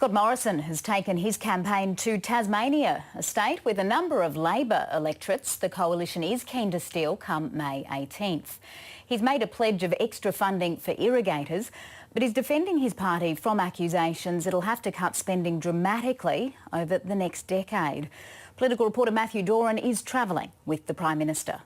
Scott Morrison has taken his campaign to Tasmania, a state with a number of Labor electorates the coalition is keen to steal come May 18th. He's made a pledge of extra funding for irrigators, but is defending his party from accusations it'll have to cut spending dramatically over the next decade. Political reporter Matthew Doran is travelling with the Prime Minister.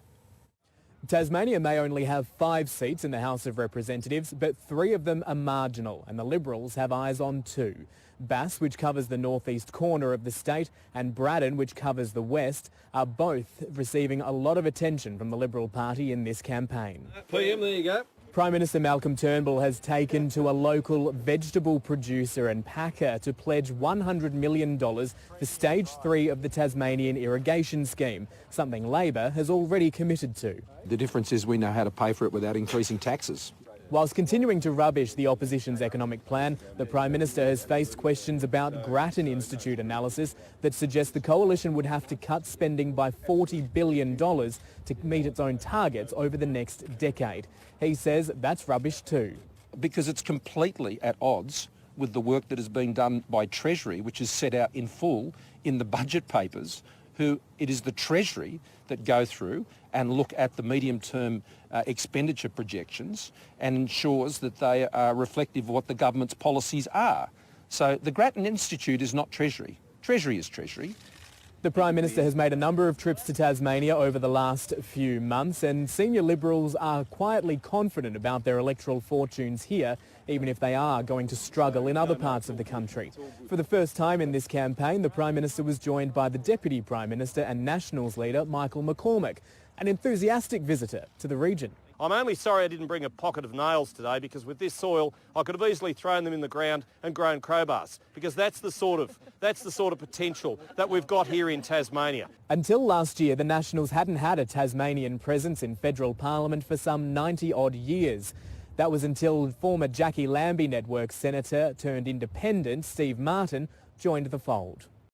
Tasmania may only have 5 seats in the House of Representatives, but 3 of them are marginal, and the Liberals have eyes on 2. Bass, which covers the northeast corner of the state, and Braddon, which covers the west, are both receiving a lot of attention from the Liberal Party in this campaign. PM, there you go. Prime Minister Malcolm Turnbull has taken to a local vegetable producer and packer to pledge $100 million for Stage 3 of the Tasmanian irrigation scheme, something Labor has already committed to. The difference is we know how to pay for it without increasing taxes. Whilst continuing to rubbish the opposition's economic plan, the Prime Minister has faced questions about Grattan Institute analysis that suggests the coalition would have to cut spending by $40 billion to meet its own targets over the next decade. He says that's rubbish too. Because it's completely at odds with the work that is being done by Treasury, which is set out in full in the budget papers. It is the Treasury that go through and look at the medium-term expenditure projections and ensures that they are reflective of what the government's policies are. So the Grattan Institute is not Treasury. Treasury is Treasury. The Prime Minister has made a number of trips to Tasmania over the last few months, and senior Liberals are quietly confident about their electoral fortunes here, even if they are going to struggle in other parts of the country. For the first time in this campaign, the Prime Minister was joined by the Deputy Prime Minister and Nationals leader Michael McCormack, an enthusiastic visitor to the region. I'm only sorry I didn't bring a pocket of nails today, because with this soil I could have easily thrown them in the ground and grown crowbars, because that's the sort of potential that we've got here in Tasmania. Until last year, the Nationals hadn't had a Tasmanian presence in federal parliament for some 90-odd years. That was until former Jackie Lambie Network senator turned independent Steve Martin joined the fold.